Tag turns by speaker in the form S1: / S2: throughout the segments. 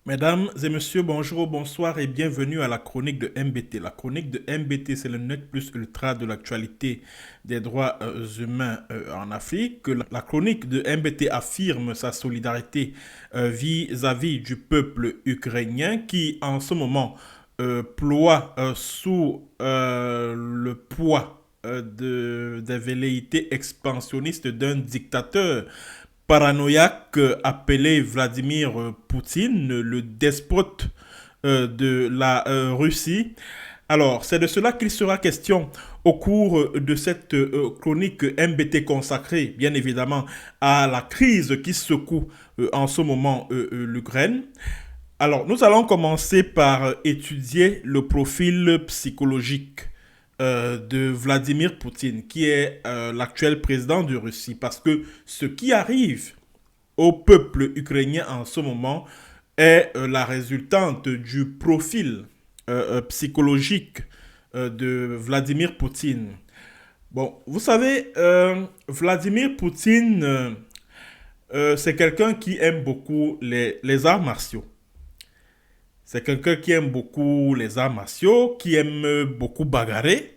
S1: Mesdames et messieurs, bonjour, bonsoir et bienvenue à la chronique de MBT. La chronique de MBT, c'est le net plus ultra de l'actualité des droits humains en Afrique. La chronique de MBT affirme sa solidarité vis-à-vis du peuple ukrainien qui, en ce moment, ploie sous le poids des velléités expansionnistes d'un dictateur paranoïaque appelé Vladimir Poutine, le despote de la Russie. Alors, c'est de cela qu'il sera question au cours de cette chronique MBT consacrée, bien évidemment, à la crise qui secoue en ce moment l'Ukraine. Alors, nous allons commencer par étudier le profil psychologique de Vladimir Poutine, qui est l'actuel président de Russie, parce que ce qui arrive au peuple ukrainien en ce moment est la résultante du profil psychologique de Vladimir Poutine. Bon, vous savez, Vladimir Poutine, c'est quelqu'un qui aime beaucoup les arts martiaux. C'est quelqu'un qui aime beaucoup les arts martiaux, qui aime beaucoup bagarrer.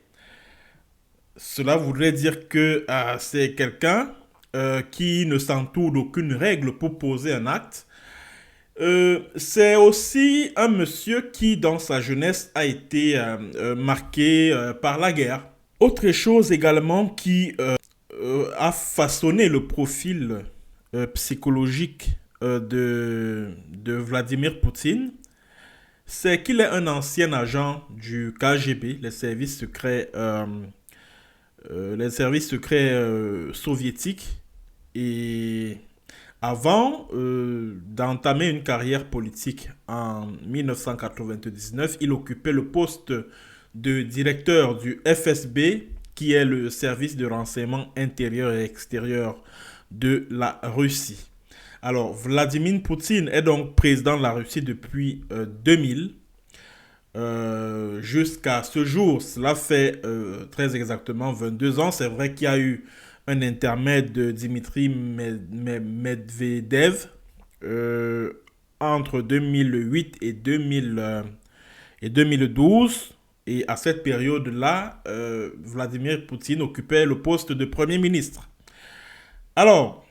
S1: Cela voudrait dire que c'est quelqu'un qui ne s'entoure d'aucune règle pour poser un acte. C'est aussi un monsieur qui, dans sa jeunesse, a été marqué par la guerre. Autre chose également qui a façonné le profil psychologique de Vladimir Poutine, c'est qu'il est un ancien agent du KGB, les services secrets soviétiques. Et avant d'entamer une carrière politique en 1999, il occupait le poste de directeur du FSB, qui est le service de renseignement intérieur et extérieur de la Russie. Alors, Vladimir Poutine est donc président de la Russie depuis 2000 jusqu'à ce jour. Cela fait très exactement 22 ans. C'est vrai qu'il y a eu un intermède de Dmitri Medvedev entre 2008 et 2012. Et à cette période-là, Vladimir Poutine occupait le poste de Premier ministre. Alors,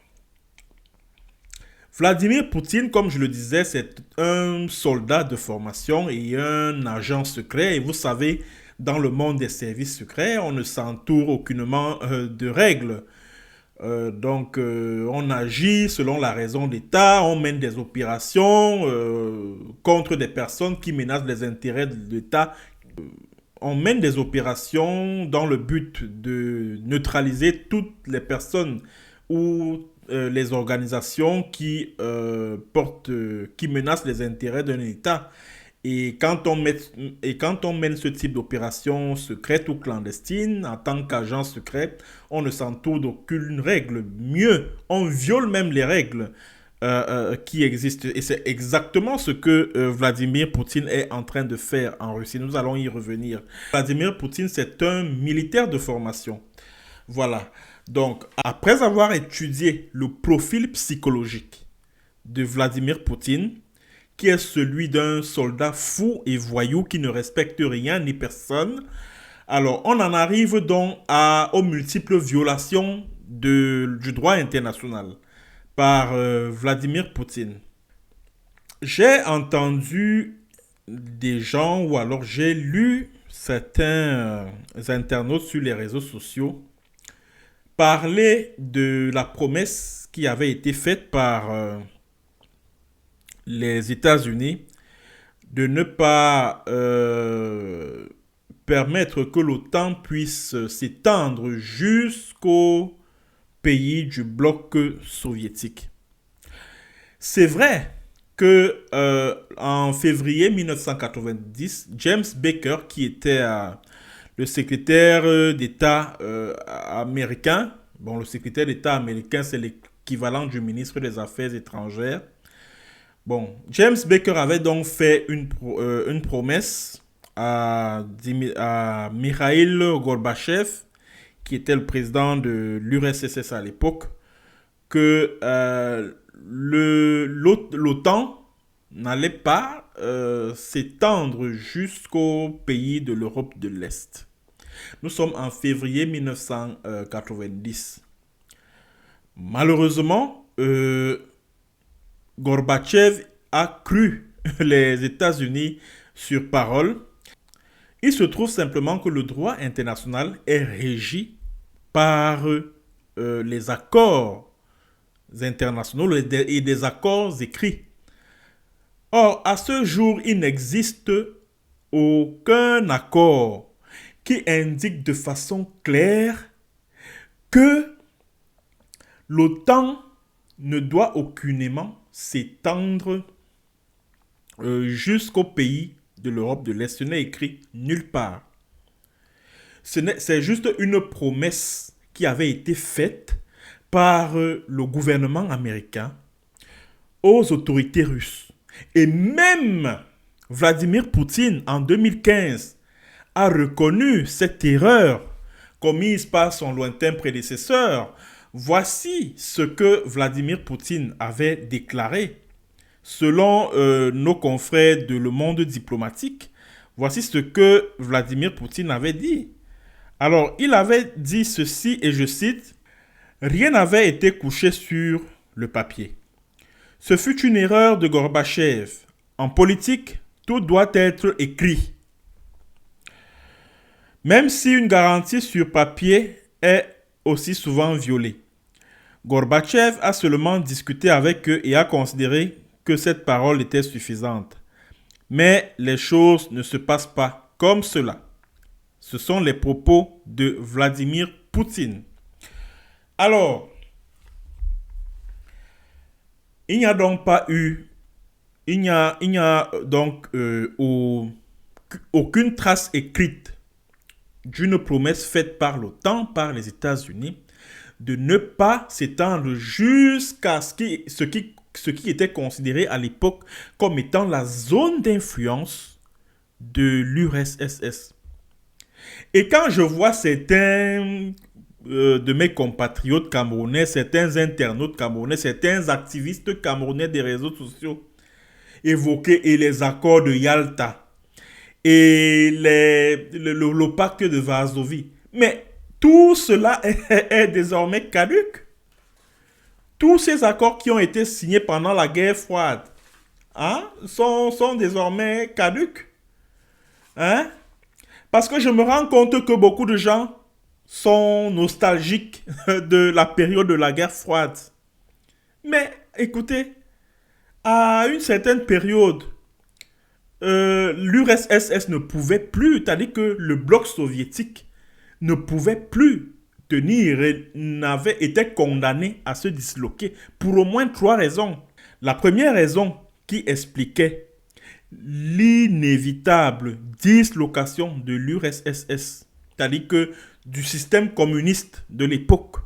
S1: Vladimir Poutine, comme je le disais, c'est un soldat de formation et un agent secret. Et vous savez, dans le monde des services secrets, on ne s'entoure aucunement de règles. On agit selon la raison d'État, on mène des opérations contre des personnes qui menacent les intérêts de l'État. On mène des opérations dans le but de neutraliser toutes les personnes ou les organisations qui menacent les intérêts d'un État. Et quand on mène ce type d'opération secrète ou clandestine, en tant qu'agent secret, on ne s'entoure d'aucune règle. Mieux, on viole même les règles qui existent. Et c'est exactement ce que Vladimir Poutine est en train de faire en Russie. Nous allons y revenir. Vladimir Poutine, c'est un militaire de formation. Voilà. Donc, après avoir étudié le profil psychologique de Vladimir Poutine, qui est celui d'un soldat fou et voyou qui ne respecte rien ni personne, alors on en arrive donc aux multiples violations du droit international par Vladimir Poutine. J'ai entendu des gens, ou alors j'ai lu certains internautes sur les réseaux sociaux parler de la promesse qui avait été faite par les États-Unis de ne pas permettre que l'OTAN puisse s'étendre jusqu'aux pays du bloc soviétique. C'est vrai que en février 1990, James Baker, qui était le secrétaire d'État américain, Bon, le secrétaire d'État américain, c'est l'équivalent du ministre des Affaires étrangères. Bon, James Baker avait donc fait une promesse à Mikhail Gorbatchev, qui était le président de l'URSS à l'époque, que l'OTAN n'allait pas s'étendre jusqu'aux pays de l'Europe de l'Est. Nous sommes en février 1990. Malheureusement, Gorbatchev a cru les États-Unis sur parole. Il se trouve simplement que le droit international est régi par les accords internationaux et des accords écrits. Or, à ce jour, il n'existe aucun accord qui indique de façon claire que l'OTAN ne doit aucunement s'étendre jusqu'aux pays de l'Europe de l'Est. Ce n'est écrit nulle part. C'est juste une promesse qui avait été faite par le gouvernement américain aux autorités russes. Et même Vladimir Poutine, en 2015, a reconnu cette erreur commise par son lointain prédécesseur. Voici ce que Vladimir Poutine avait déclaré. Selon nos confrères de Le Monde diplomatique, voici ce que Vladimir Poutine avait dit. Alors, il avait dit ceci, et je cite, « Rien n'avait été couché sur le papier. Ce fut une erreur de Gorbatchev. En politique, tout doit être écrit. Même si une garantie sur papier est aussi souvent violée. Gorbatchev a seulement discuté avec eux et a considéré que cette parole était suffisante. Mais les choses ne se passent pas comme cela. » Ce sont les propos de Vladimir Poutine. Alors, il n'y a donc pas eu, il n'y a donc aucune trace écrite d'une promesse faite par l'OTAN, par les États-Unis, de ne pas s'étendre jusqu'à ce qui était considéré à l'époque comme étant la zone d'influence de l'URSS. Et quand je vois certains de mes compatriotes camerounais, certains internautes camerounais, certains activistes camerounais des réseaux sociaux évoquer et les accords de Yalta et le pacte de Varsovie, mais tout cela est désormais caduc. Tous ces accords qui ont été signés pendant la guerre froide sont désormais caducs. Parce que je me rends compte que beaucoup de gens sont nostalgiques de la période de la guerre froide. Mais écoutez, à une certaine période, l'URSS ne pouvait plus, c'est-à-dire que le bloc soviétique ne pouvait plus tenir et était condamné à se disloquer pour au moins 3 raisons. La première raison qui expliquait l'inévitable dislocation de l'URSS, c'est-à-dire que du système communiste de l'époque,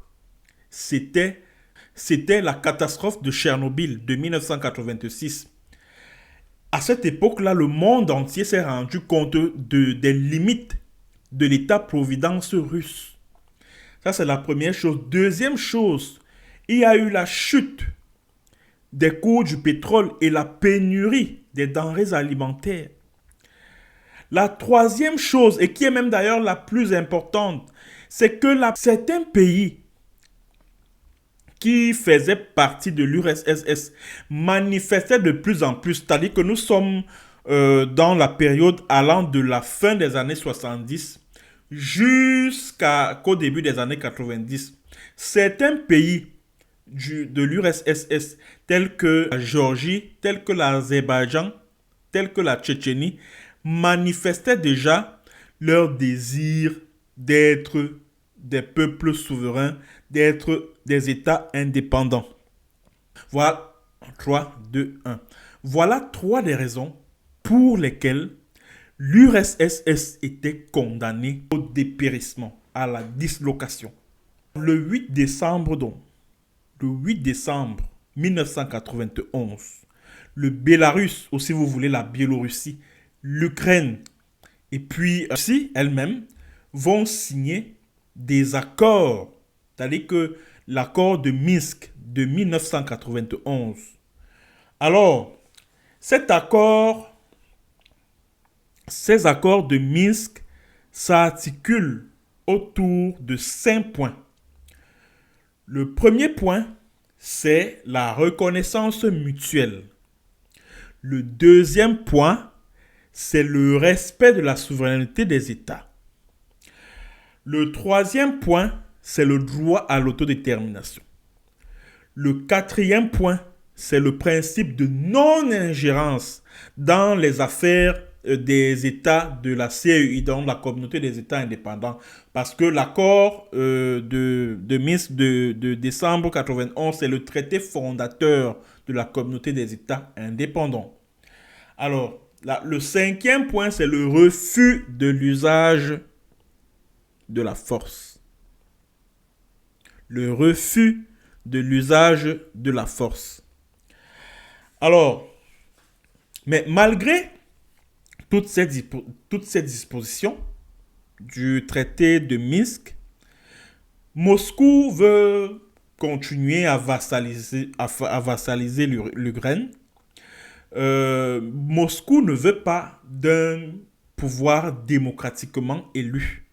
S1: c'était la catastrophe de Tchernobyl de 1986. À cette époque-là, le monde entier s'est rendu compte des limites de l'État-providence russe. Ça, c'est la première chose. Deuxième chose, il y a eu la chute des cours du pétrole et la pénurie des denrées alimentaires. La troisième chose, et qui est même d'ailleurs la plus importante, c'est que certains pays qui faisaient partie de l'URSS manifestaient de plus en plus. C'est-à-dire que nous sommes dans la période allant de la fin des années 70 jusqu'au début des années 90. Certains pays de l'URSS, tels que la Géorgie, tels que l'Azerbaïdjan, tels que la Tchétchénie, manifestaient déjà leur désir d'être des peuples souverains, d'être des États indépendants. Voilà 3, 2, 1. Voilà 3 des raisons pour lesquelles l'URSS était condamnée au dépérissement, à la dislocation. Le 8 décembre, donc, le 8 décembre 1991, le Bélarus, ou si vous voulez la Biélorussie, l'Ukraine et puis Russie elle-même vont signer des accords. C'est-à-dire que l'accord de Minsk de 1991. Alors, cet accord, ces accords de Minsk s'articulent autour de 5 points. Le premier point, c'est la reconnaissance mutuelle. Le deuxième point, c'est le respect de la souveraineté des États. Le troisième point, c'est le droit à l'autodétermination. Le quatrième point, c'est le principe de non-ingérence dans les affaires des États de la CEI, dans la communauté des États indépendants. Parce que l'accord de Minsk de décembre 91, c'est le traité fondateur de la communauté des États indépendants. Alors, le cinquième point, c'est le refus de l'usage de la force. Le refus de l'usage de la force. Alors, mais malgré toutes ces dispositions du traité de Minsk, Moscou veut continuer à vassaliser l'Ukraine. Moscou ne veut pas d'un pouvoir démocratiquement élu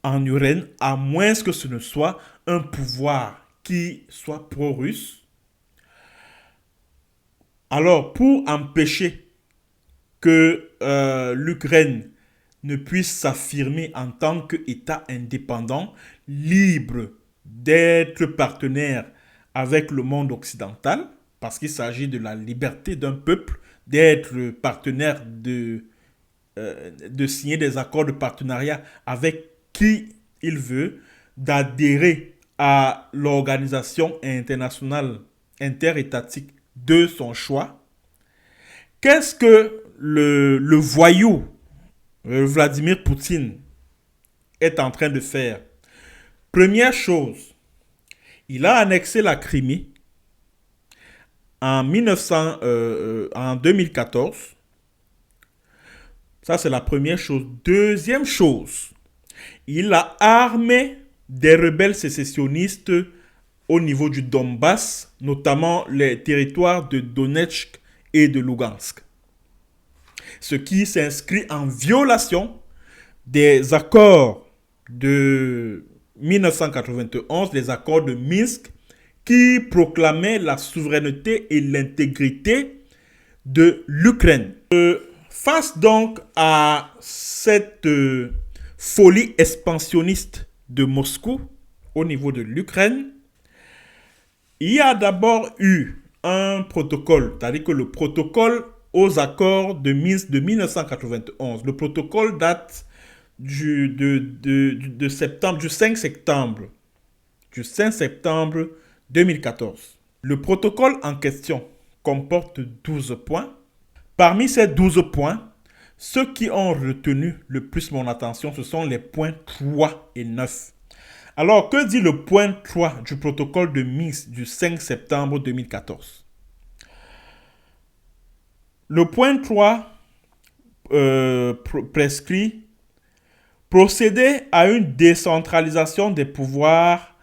S1: en Ukraine, à moins que ce ne soit un pouvoir qui soit pro-russe. Alors, pour empêcher que l'Ukraine ne puisse s'affirmer en tant qu'État indépendant, libre d'être partenaire avec le monde occidental, parce qu'il s'agit de la liberté d'un peuple, d'être partenaire, de signer des accords de partenariat avec qui il veut, d'adhérer à l'organisation internationale interétatique de son choix. Qu'est-ce que le voyou Vladimir Poutine est en train de faire? Première chose, il a annexé la Crimée en 2014. Ça, c'est la première chose. Deuxième chose, il a armé des rebelles sécessionnistes au niveau du Donbass, notamment les territoires de Donetsk et de Lugansk. Ce qui s'inscrit en violation des accords de 1991, les accords de Minsk, qui proclamaient la souveraineté et l'intégrité de l'Ukraine. Face donc à cette folie expansionniste de Moscou au niveau de l'Ukraine, il y a d'abord eu un protocole, c'est-à-dire que le protocole aux accords de Minsk de 1991. Le protocole date du 5 septembre 2014. Le protocole en question comporte 12 points. Parmi ces 12 points, ceux qui ont retenu le plus mon attention, ce sont les points 3 et 9. Alors, que dit le point 3 du protocole de Minsk du 5 septembre 2014? Le point 3 prescrit procéder à une décentralisation des pouvoirs,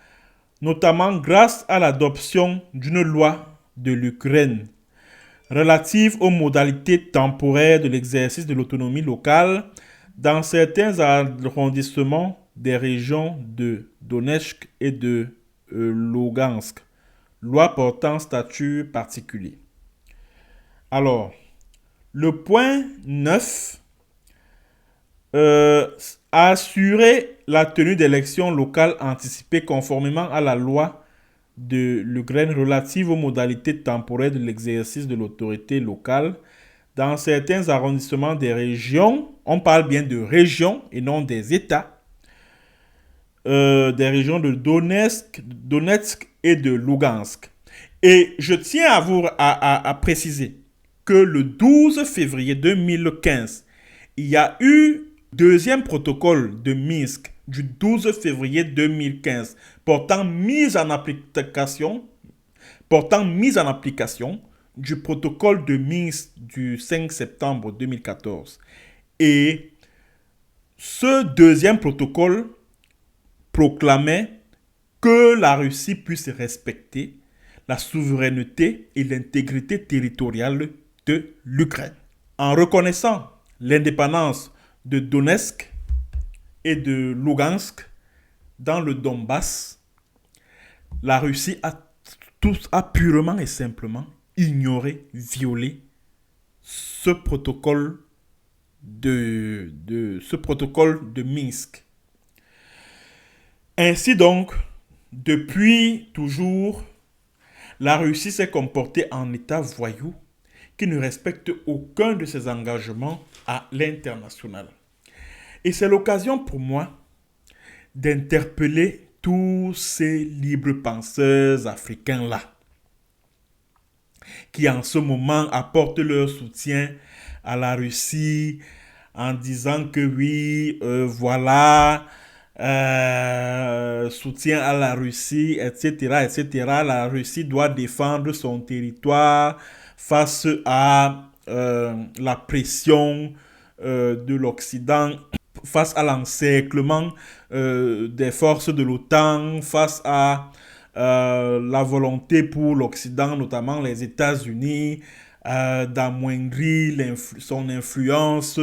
S1: notamment grâce à l'adoption d'une loi de l'Ukraine relative aux modalités temporaires de l'exercice de l'autonomie locale dans certains arrondissements des régions de Donetsk et de Lugansk, loi portant statut particulier. Alors, le point 9, assurer la tenue d'élections locales anticipées conformément à la loi de l'Ukraine relative aux modalités temporaires de l'exercice de l'autorité locale dans certains arrondissements des régions. On parle bien de régions et non des États. Des régions de Donetsk et de Lugansk. Et je tiens à préciser que le 12 février 2015, il y a eu deuxième protocole de Minsk du 12 février 2015 portant mise en application du protocole de Minsk du 5 septembre 2014. Et ce deuxième protocole proclamait que la Russie puisse respecter la souveraineté et l'intégrité territoriale de l'Ukraine. En reconnaissant l'indépendance de Donetsk et de Lugansk dans le Donbass, la Russie a purement et simplement ignoré, violé ce protocole de Minsk. Ainsi donc, depuis toujours, la Russie s'est comportée en État voyou qui ne respecte aucun de ses engagements à l'international. Et c'est l'occasion pour moi d'interpeller tous ces libres penseurs africains-là, qui en ce moment apportent leur soutien à la Russie en disant que oui, soutien à la Russie, etc., etc. La Russie doit défendre son territoire face à la pression de l'Occident, face à l'encerclement des forces de l'OTAN, face à la volonté pour l'Occident, notamment les États-Unis, d'amoindrir son influence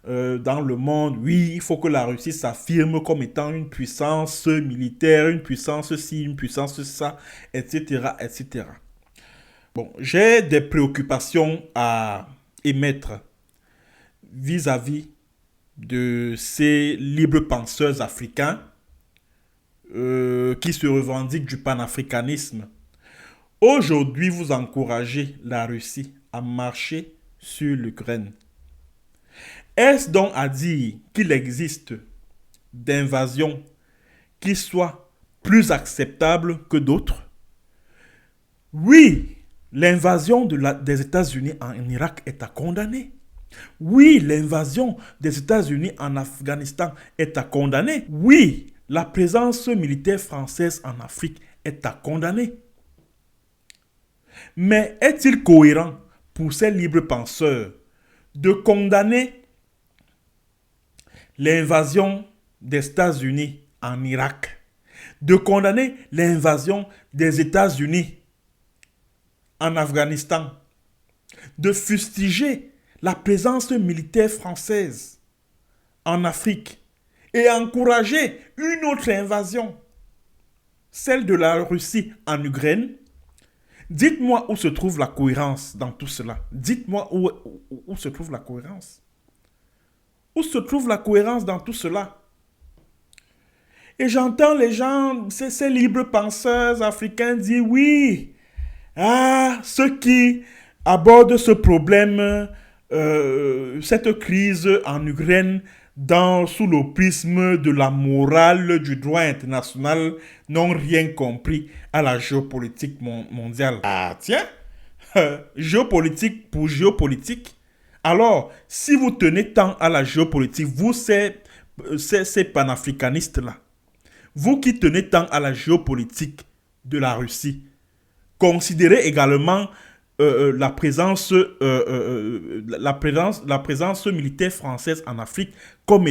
S1: dans le monde. Oui, il faut que la Russie s'affirme comme étant une puissance militaire, une puissance ci, une puissance ça, etc., etc. Bon, j'ai des préoccupations à émettre vis-à-vis de ces libres penseurs africains qui se revendiquent du panafricanisme. Aujourd'hui, vous encouragez la Russie à marcher sur l'Ukraine. Est-ce donc à dire qu'il existe d'invasions qui soient plus acceptables que d'autres? Oui, l'invasion des États-Unis en Irak est à condamner. Oui, l'invasion des États-Unis en Afghanistan est à condamner. Oui, la présence militaire française en Afrique est à condamner. Mais est-il cohérent pour ces libres penseurs de condamner l'invasion des États-Unis en Irak, de condamner l'invasion des États-Unis en Afghanistan, de fustiger la présence militaire française en Afrique et encourager une autre invasion, celle de la Russie en Ukraine? Dites-moi où se trouve la cohérence dans tout cela. Dites-moi où se trouve la cohérence. Où se trouve la cohérence dans tout cela? Et j'entends les gens, ces libres penseurs africains dire oui, ceux qui abordent ce problème, cette crise en Ukraine, sous le prisme de la morale du droit international, n'ont rien compris à la géopolitique mondiale. Ah tiens, géopolitique pour géopolitique. Alors, si vous tenez tant à la géopolitique, vous, ces panafricanistes-là, vous qui tenez tant à la géopolitique de la Russie, considérez également la présence militaire française en Afrique comme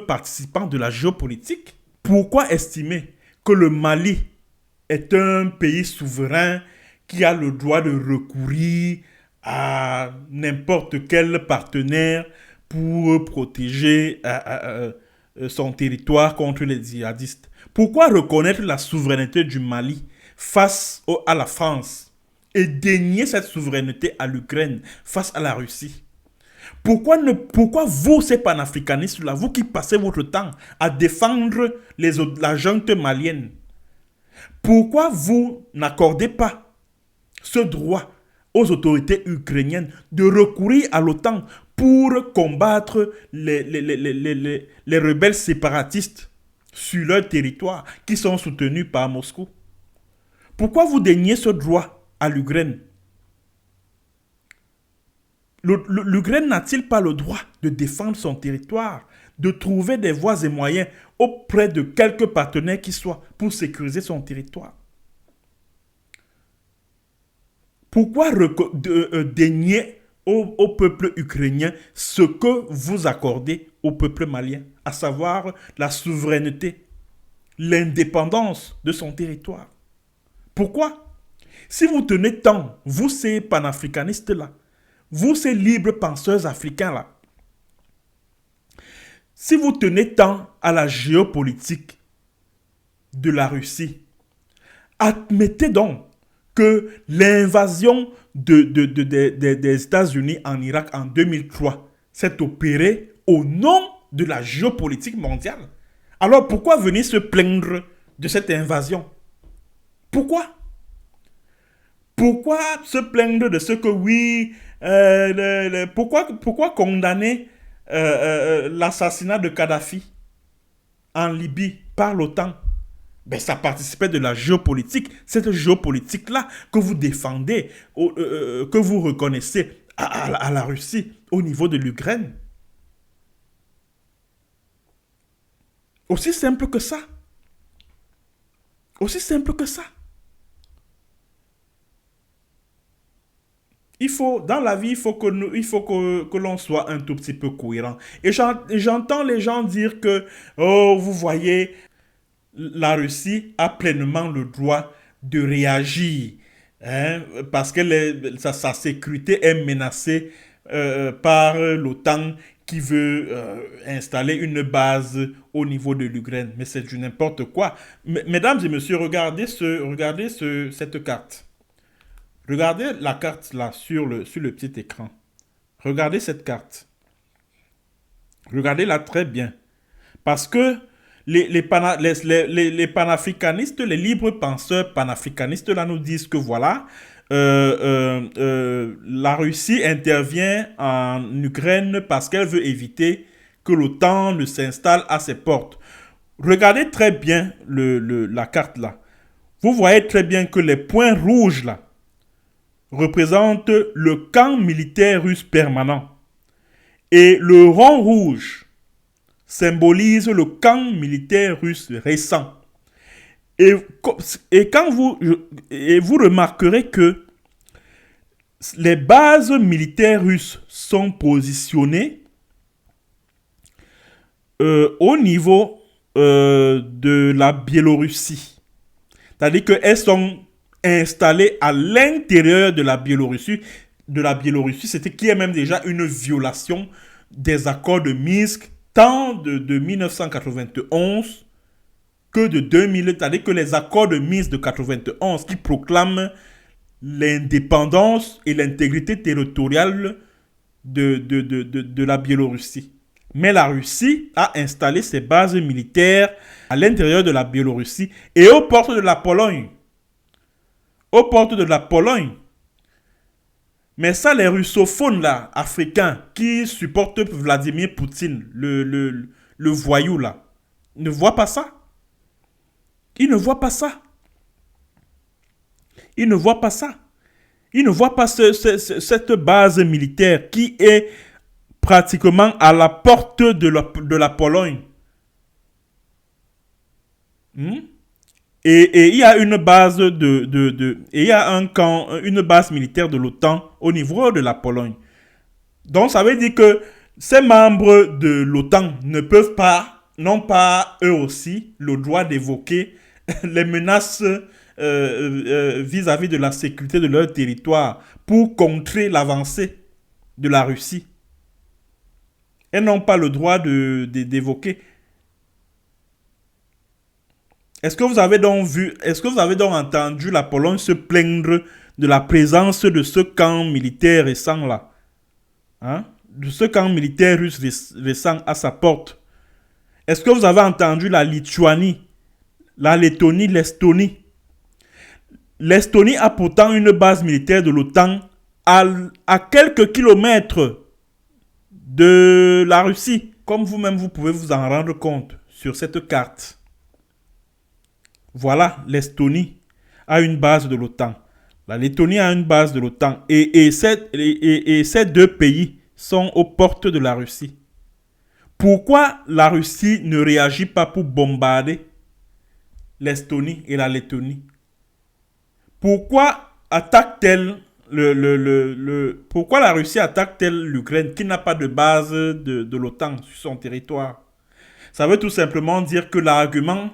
S1: participant de la géopolitique. Pourquoi estimer que le Mali est un pays souverain qui a le droit de recourir à n'importe quel partenaire pour protéger son territoire contre les djihadistes? Pourquoi reconnaître la souveraineté du Mali face à la France et dénier cette souveraineté à l'Ukraine face à la Russie? Pourquoi vous, ces panafricanistes-là, vous qui passez votre temps à défendre la junte malienne, pourquoi vous n'accordez pas ce droit aux autorités ukrainiennes de recourir à l'OTAN pour combattre les rebelles séparatistes sur leur territoire qui sont soutenus par Moscou? Pourquoi vous déniez ce droit à l'Ukraine? L'Ukraine n'a-t-il pas le droit de défendre son territoire, de trouver des voies et moyens auprès de quelques partenaires qui soient pour sécuriser son territoire. Pourquoi dénier au peuple ukrainien ce que vous accordez au peuple malien, à savoir la souveraineté, l'indépendance de son territoire? Pourquoi? Si vous tenez tant, vous ces panafricanistes-là, vous ces libres penseurs africains-là, si vous tenez tant à la géopolitique de la Russie, admettez donc que l'invasion des États-Unis en Irak en 2003 s'est opérée au nom de la géopolitique mondiale. Alors pourquoi venir se plaindre de cette invasion? Pourquoi? Pourquoi se plaindre de ce que oui, pourquoi condamner l'assassinat de Kadhafi en Libye par l'OTAN? Ben, ça participait de la géopolitique. Cette géopolitique-là que vous défendez, que vous reconnaissez à la Russie au niveau de l'Ukraine. Aussi simple que ça. Aussi simple que ça. Dans la vie, il faut que l'on soit un tout petit peu cohérent. Et j'entends les gens dire que, oh, vous voyez, la Russie a pleinement le droit de réagir, hein, parce que sa sécurité est menacée par l'OTAN qui veut installer une base au niveau de l'Ukraine. Mais c'est du n'importe quoi. Mesdames et messieurs, regardez cette carte. Regardez la carte là sur le petit écran. Regardez cette carte. Regardez-la très bien. Parce que les panafricanistes, les libres penseurs panafricanistes là nous disent que voilà, la Russie intervient en Ukraine parce qu'elle veut éviter que l'OTAN ne s'installe à ses portes. Regardez très bien la carte là. Vous voyez très bien que les points rouges là représentent le camp militaire russe permanent. Et le rond rouge symbolise le camp militaire russe récent. Et quand vous remarquerez que les bases militaires russes sont positionnées au niveau de la Biélorussie. C'est-à-dire qu'elles sont installées à l'intérieur de la Biélorussie. C'était qui est même déjà une violation des accords de Minsk, tant de 1991 que de 2000, c'est-à-dire que les accords de Minsk de 91 qui proclament l'indépendance et l'intégrité territoriale de la Biélorussie. Mais la Russie a installé ses bases militaires à l'intérieur de la Biélorussie et aux portes de la Pologne. Aux portes de la Pologne. Mais ça, les russophones là, africains, qui supportent Vladimir Poutine, le voyou là, ne voient pas ça. Ils ne voient pas ça. Ils ne voient pas ça. Ils ne voient pas cette base militaire qui est pratiquement à la porte de la Pologne. Et il y a une base et il y a une base militaire de l'OTAN au niveau de la Pologne. Donc ça veut dire que ces membres de l'OTAN n'ont pas eux aussi le droit d'évoquer les menaces vis-à-vis de la sécurité de leur territoire pour contrer l'avancée de la Russie. Elles n'ont pas le droit d'évoquer. Est-ce que vous avez donc entendu la Pologne se plaindre de la présence de ce camp militaire récent là, hein? De ce camp militaire russe récent à sa porte? Est-ce que vous avez entendu la Lituanie, la Lettonie, l'Estonie? L'Estonie a pourtant une base militaire de l'OTAN à quelques kilomètres de la Russie. Comme vous-même, vous pouvez vous en rendre compte sur cette carte. Voilà, l'Estonie a une base de l'OTAN. La Lettonie a une base de l'OTAN. Et ces deux pays sont aux portes de la Russie. Pourquoi la Russie ne réagit pas pour bombarder l'Estonie et la Lettonie? Pourquoi attaque-t-elle pourquoi la Russie attaque-t-elle l'Ukraine qui n'a pas de base de l'OTAN sur son territoire? Ça veut tout simplement dire que l'argument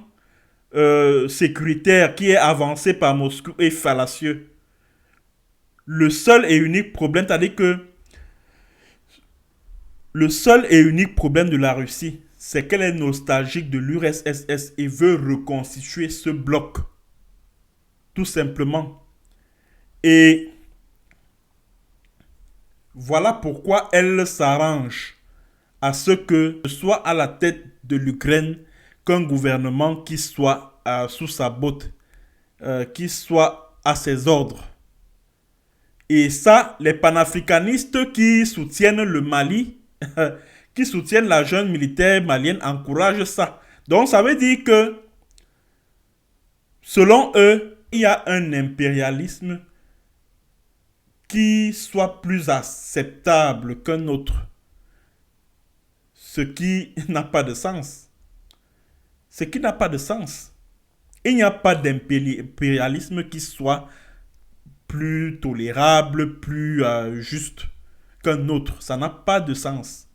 S1: sécuritaire qui est avancé par Moscou est fallacieux. Le seul et unique problème, c'est-à-dire que le seul et unique problème de la Russie, c'est qu'elle est nostalgique de l'URSS et veut reconstituer ce bloc. Tout simplement. Et voilà pourquoi elle s'arrange à ce que ce soit à la tête de l'Ukraine qu'un gouvernement qui soit sous sa botte, qui soit à ses ordres. Et ça, les panafricanistes qui soutiennent le Mali, qui soutiennent la jeune militaire malienne, encouragent ça. Donc ça veut dire que, selon eux, il y a un impérialisme qui soit plus acceptable qu'un autre. Ce qui n'a pas de sens. Ce qui n'a pas de sens. Il n'y a pas d'impérialisme qui soit plus tolérable, plus juste qu'un autre. Ça n'a pas de sens.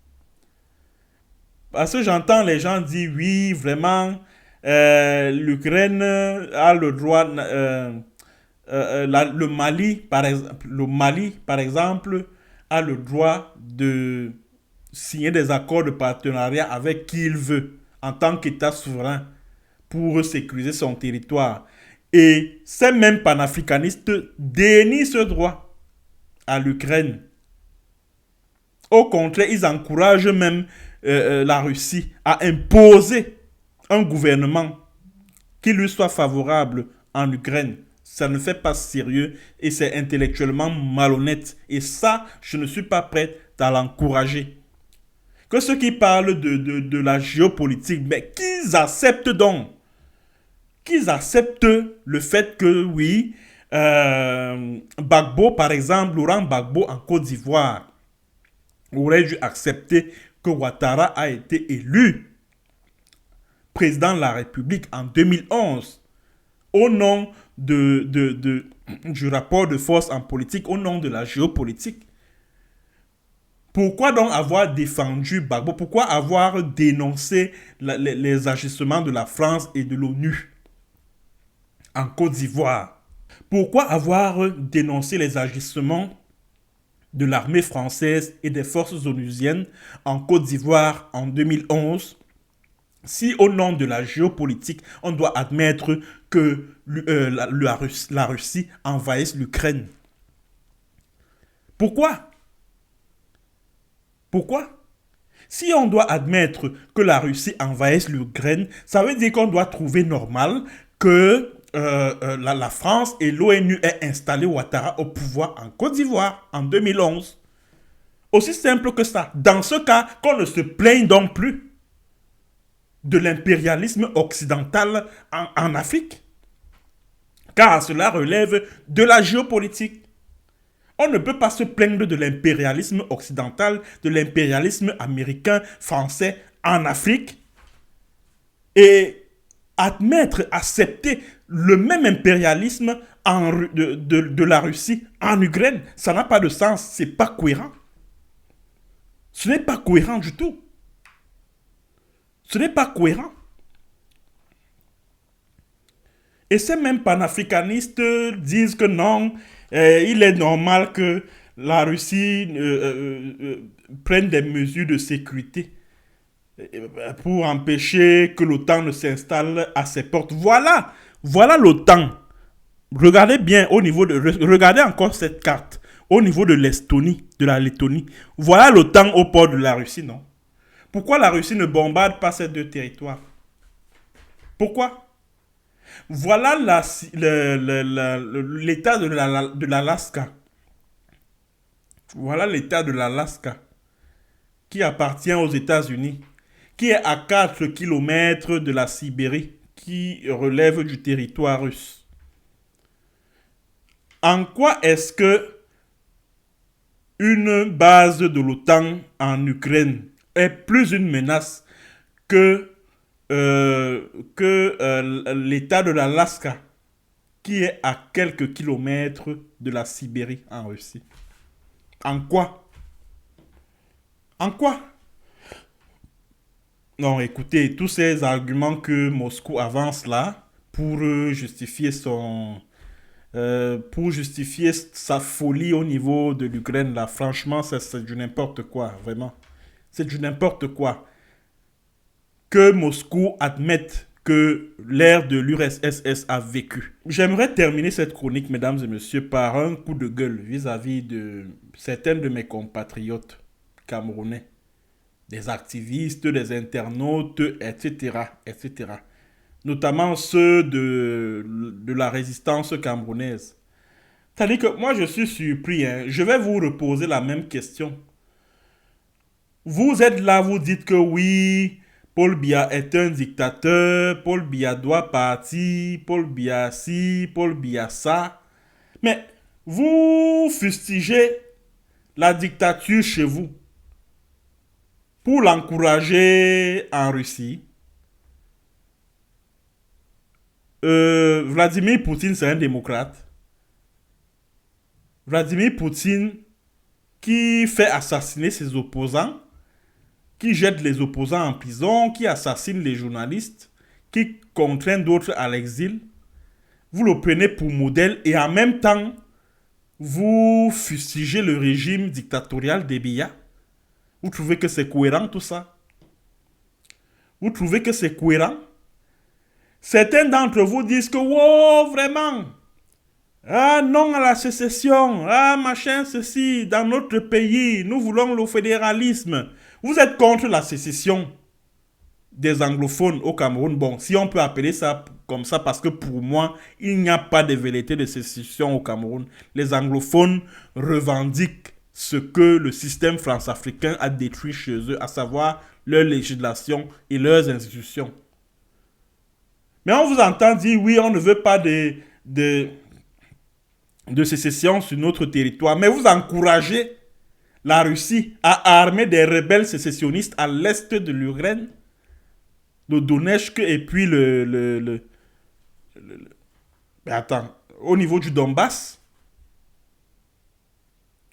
S1: Parce que j'entends les gens dire oui, vraiment, l'Ukraine a le droit, le Mali, par exemple, a le droit de signer des accords de partenariat avec qui il veut en tant qu'État souverain pour sécuriser son territoire. Et ces mêmes panafricanistes dénient ce droit à l'Ukraine. Au contraire, ils encouragent même la Russie à imposer un gouvernement qui lui soit favorable en Ukraine. Ça ne fait pas sérieux et c'est intellectuellement malhonnête. Et ça, je ne suis pas prêt à l'encourager. Que ceux qui parlent de la géopolitique, mais qu'ils acceptent donc. Qu'ils acceptent le fait que, oui, Gbagbo, par exemple, Laurent Gbagbo en Côte d'Ivoire, aurait dû accepter que Ouattara a été élu président de la République en 2011 au nom du rapport de force en politique, au nom de la géopolitique. Pourquoi donc avoir défendu Gbagbo? Pourquoi avoir dénoncé les agissements de la France et de l'ONU en Côte d'Ivoire? Pourquoi avoir dénoncé les agissements de l'armée française et des forces onusiennes en Côte d'Ivoire en 2011, si au nom de la géopolitique, on doit admettre que la Russie envahisse l'Ukraine? Pourquoi? Pourquoi? Si on doit admettre que la Russie envahisse l'Ukraine, ça veut dire qu'on doit trouver normal que la France et l'ONU aient installé Ouattara au pouvoir en Côte d'Ivoire en 2011. Aussi simple que ça. Dans ce cas, qu'on ne se plaigne donc plus de l'impérialisme occidental en Afrique. Car cela relève de la géopolitique. On ne peut pas se plaindre de l'impérialisme occidental, de l'impérialisme américain, français en Afrique et admettre, accepter le même impérialisme de la Russie en Ukraine. Ça n'a pas de sens, c'est pas cohérent. Ce n'est pas cohérent du tout. Ce n'est pas cohérent. Et ces mêmes panafricanistes disent que non, il est normal que la Russie prenne des mesures de sécurité pour empêcher que l'OTAN ne s'installe à ses portes. Voilà, voilà l'OTAN. Regardez bien au niveau de... Regardez encore cette carte. Au niveau de l'Estonie, de la Lettonie. Voilà l'OTAN au port de la Russie, non? Pourquoi la Russie ne bombarde pas ces deux territoires? Pourquoi? Voilà l'état de l'Alaska. Voilà l'état de l'Alaska qui appartient aux États-Unis, qui est à 4 kilomètres de la Sibérie, qui relève du territoire russe. En quoi est-ce que une base de l'OTAN en Ukraine est plus une menace que, l'État de l'Alaska, qui est à quelques kilomètres de la Sibérie en Russie. En quoi? En quoi? Non, écoutez, tous ces arguments que Moscou avance là pour justifier pour justifier sa folie au niveau de l'Ukraine, là, franchement, c'est du n'importe quoi, vraiment. C'est du n'importe quoi. Que Moscou admette que l'ère de l'URSS a vécu. J'aimerais terminer cette chronique, mesdames et messieurs, par un coup de gueule vis-à-vis de certains de mes compatriotes camerounais, des activistes, des internautes, etc., etc. Notamment ceux de la résistance camerounaise. C'est-à-dire que moi, je suis surpris. Hein. Je vais vous reposer la même question. Vous êtes là, vous dites que oui, Paul Biya est un dictateur, Paul Biya doit partir, Paul Biya ci, Paul Biya ça. Mais vous fustigez la dictature chez vous pour l'encourager en Russie. Vladimir Poutine, c'est un démocrate. Vladimir Poutine qui fait assassiner ses opposants, qui jette les opposants en prison, qui assassine les journalistes, qui contraint d'autres à l'exil. Vous le prenez pour modèle et en même temps, vous fustigez le régime dictatorial des Biya. Vous trouvez que c'est cohérent tout ça? Vous trouvez que c'est cohérent? Certains d'entre vous disent que, wow, vraiment, ah non à la sécession, ah machin, ceci, dans notre pays, nous voulons le fédéralisme. Vous êtes contre la sécession des anglophones au Cameroun. Bon, si on peut appeler ça comme ça, parce que pour moi, il n'y a pas de velléité de sécession au Cameroun. Les anglophones revendiquent ce que le système france-africain a détruit chez eux, à savoir leur législation et leurs institutions. Mais on vous entend dire, oui, on ne veut pas de sécession sur notre territoire. Mais vous encouragez la Russie à armer des rebelles sécessionnistes à l'est de l'Ukraine, le Donetsk et puis mais attends, au niveau du Donbass.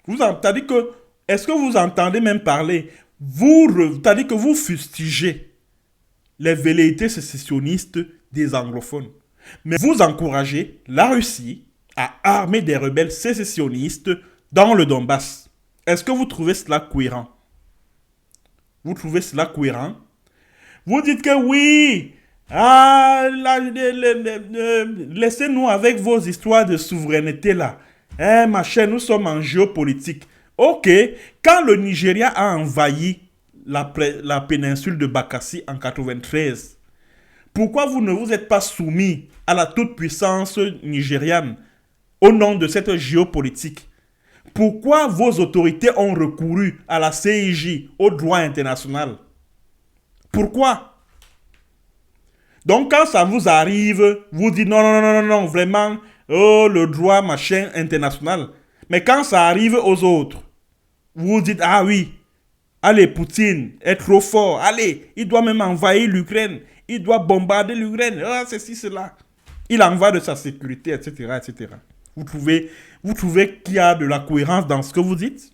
S1: Vous entendez que, est-ce que vous entendez même parler? C'est-à-dire que vous fustigez les velléités sécessionnistes des anglophones. Mais vous encouragez la Russie à armer des rebelles sécessionnistes dans le Donbass. Est-ce que vous trouvez cela cohérent? Vous trouvez cela cohérent? Vous dites que oui, laissez-nous avec vos histoires de souveraineté là. Machin, nous sommes en géopolitique. Ok, quand le Nigeria a envahi la péninsule de Bakassi en 93, pourquoi vous ne vous êtes pas soumis à la toute-puissance nigériane au nom de cette géopolitique? Pourquoi vos autorités ont recouru à la CIJ, au droit international? Pourquoi? Donc quand ça vous arrive, vous dites non, non, non, non, non, vraiment, oh, le droit machin international. Mais quand ça arrive aux autres, vous dites, ah oui, allez, Poutine est trop fort, allez, il doit même envahir l'Ukraine, il doit bombarder l'Ukraine, ah, ceci, cela. Il en va de sa sécurité, etc., etc. Vous trouvez qu'il y a de la cohérence dans ce que vous dites?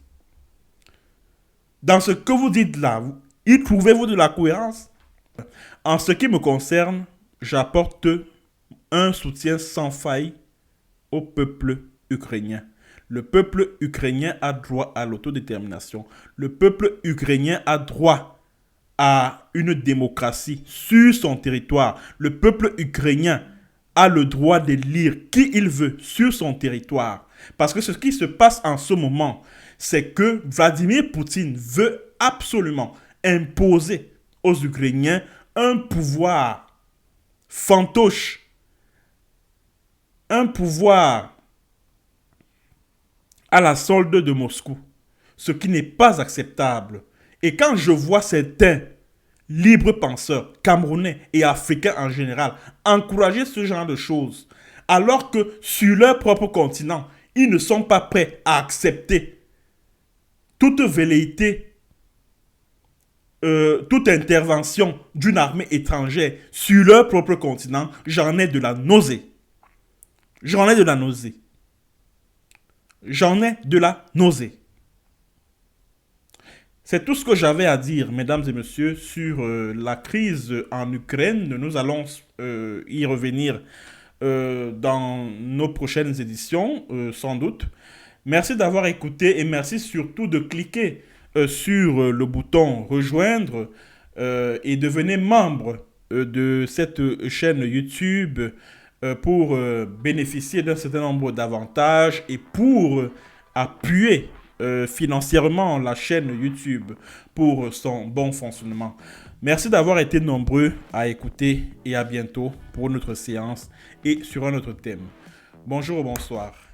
S1: Dans ce que vous dites là, y trouvez-vous de la cohérence? En ce qui me concerne, j'apporte un soutien sans faille au peuple ukrainien. Le peuple ukrainien a droit à l'autodétermination. Le peuple ukrainien a droit à une démocratie sur son territoire. Le peuple ukrainien a le droit d'élire qui il veut sur son territoire. Parce que ce qui se passe en ce moment, c'est que Vladimir Poutine veut absolument imposer aux Ukrainiens un pouvoir fantoche, un pouvoir à la solde de Moscou, ce qui n'est pas acceptable. Et quand je vois certains libres penseurs, camerounais et africains en général, encourager ce genre de choses, alors que sur leur propre continent, ils ne sont pas prêts à accepter toute velléité toute intervention d'une armée étrangère sur leur propre continent, j'en ai de la nausée. J'en ai de la nausée. J'en ai de la nausée. C'est tout ce que j'avais à dire, mesdames et messieurs, sur la crise en Ukraine. Nous allons y revenir dans nos prochaines éditions, sans doute. Merci d'avoir écouté et merci surtout de cliquer sur le bouton rejoindre et devenez membre de cette chaîne YouTube pour bénéficier d'un certain nombre d'avantages et pour appuyer financièrement la chaîne YouTube pour son bon fonctionnement. Merci d'avoir été nombreux à écouter et à bientôt pour notre séance et sur un autre thème. Bonjour ou bonsoir.